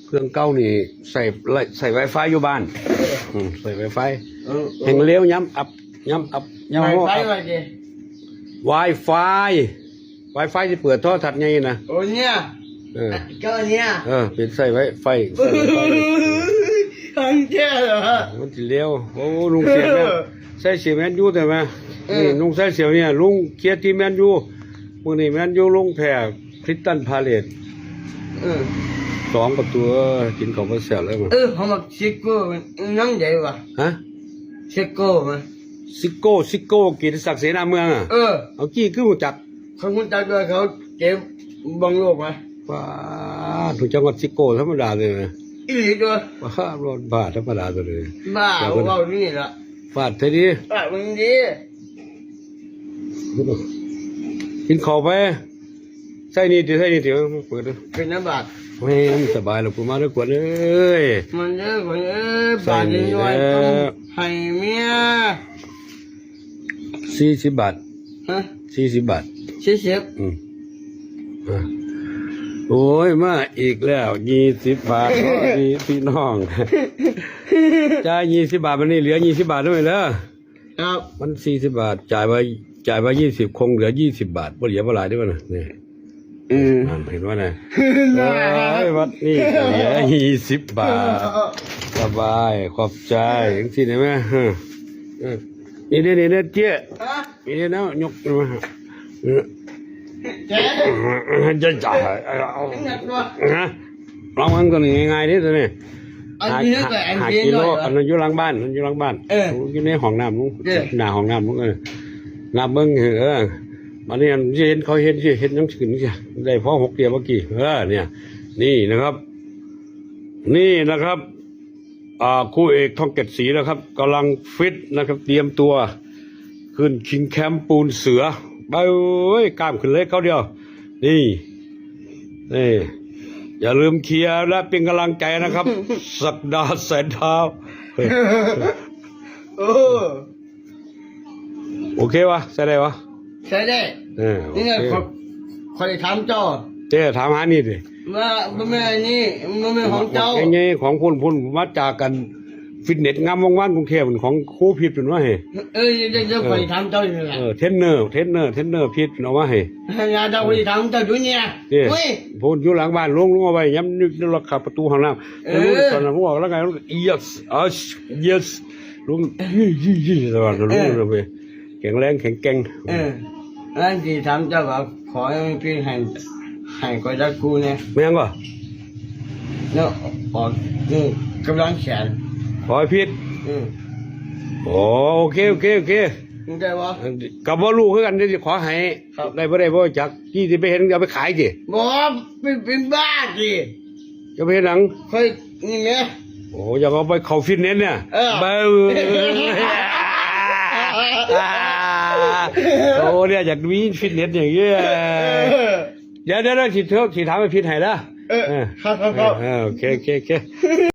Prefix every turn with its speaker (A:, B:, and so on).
A: เครื่องเก่านี่ใส่ไวไฟอยู่บ้านใส่ไวไฟแห่งเลี้ยวย้ำอัพย้ำหัว ไวไฟที่เปิดท่อถัดไงนะ
B: โอ้เนี่ยก็เนี่ย
A: เป็นใส่ไวไฟ
B: ทางแก่เหรอ
A: มันจะเลี้ยวโอ้ลุงเสียแม่ใส่เสียแมนยูแต่ไหมนี่ลุงใส่เสียวเนี่ยลุงเคลียร์ทีแมนยูมื่อนี้แมนยูลุงแพ้คริสตันพาเลต2 ประตูกินของมาเสียแล้วมั้ง
B: ผมบอกซิโก้นั่งใหญ่วะ
A: ฮะ
B: ซิโก้มั้ย
A: ซิโก้กิตติศักดิ์เสนาเมืองเอากี้ขึ้นหูจัก
B: เขาคุณจักด้วยเขาเก็บบอลโลกมั้ย
A: ว้าถูกจังหวัดซิโก้ธรรมดาเลยนะ
B: อีหลีด้วย
A: ว้ารถบาธรรมดาตัวเลย
B: บ้าว่านี่ละ
A: ฟาดเท่านี้
B: มึงดี
A: กินข้าวไปใส่นี่เดี๋ยวเปิดดู
B: เป็นน้ำบาด
A: ไม่สบายหรอกกูมาด้วยกวนเอ้ย
B: มันเยอะกว่าบาทนิดหน่อยต้องให้เมีย
A: 40 บาท40 บาทโอ้ยมาอีกแล้ว20 บาทพี่น้องจ่าย20 บาทมันนี่เหลือ20 บาทด้วยเด้อ
B: ครับ
A: มัน40 บาทจ่ายไป20คงเหลือ20 บาทบ่เหลือบ่หลายได้ป่ะน่ะนี่เห็นว่าไงวัดนี่เหลือ20 บาทสบายขอบใจอย่างที่ไหนไหมนี่เจ๊นี่นะยกมาจะจ่ายฮะลองมันก็ง่ายๆนี่ตัวนี้5 กิโลอันนั้นอยู่หลังบ้านอยู่ในห้องน้ำนู้นหน้าห้องน้ำนู้นนับเบิ้งมันนี่เห็นเขาเห็นยังขึ้นสิได้พอ6 เดือนเมื่อกี้เนี่ยนี่นะครับคู่เอกท่องเจ็ดสีนะครับกำลังฟิตนะครับเตรียมตัวขึ้นชิงแคมป์ปูนเสือไปกล้ามขึ้นเล็กเขาเดียวนี่อย่าลืมเชียร์และเป็นกำลังใจนะครับ ศักดาแสนเท้าโอเควะใช่ได้วะ
B: ใช่ได้นี่ไงคอยถามเจ้า
A: เจ๊ถามหานี่ดิ
B: ว่าไม่นี่มันเป็นของเจ้า
A: ไงของพุ่นมาจากกันฟิตเนสงามว่างๆกรุงเทพของครูพิษเป็นว่า
B: เดี๋ยวคอยถามเจ้าอยู่แหละ
A: เทรนเนอร์พิษเอาว่า
B: เจ้าคอยถามเจ้าอยู่เนี่ย
A: พูดอยู่หลังบ้านลุงเอาไว้ย้ำนึกราคาประตูห้องน้ำลุงตอนนั้นลุงบอกแล้วไงลุงyes ลุงตลอดลุงเลยแข็งแรงแข็งแกร่ง
B: แล้วที่ถามเจ้าว่าขอให้พี่ให้ก็จะกูเนี่ย
A: ไม่ยังก็
B: เนี่ยนี่กำลังแขน
A: ขอให้พิษโอเค
B: ได้ปะ
A: กับว่าลูกคือกันได้ขอให้ได้บ่จักที่ไปเห็นเอาไปขายสิ
B: บ่เป็นบ้าสิ
A: จะไปเห็นหนัง
B: เคยนี่ไหม
A: อยากเอาไปเข้าฟิตเนสเนี่ยเนี่ยอยากมีฟิตเนสอย่างเงี้ยเดี๋ยวที่ถามไปพิษให้ละ
B: ครับ
A: โอเค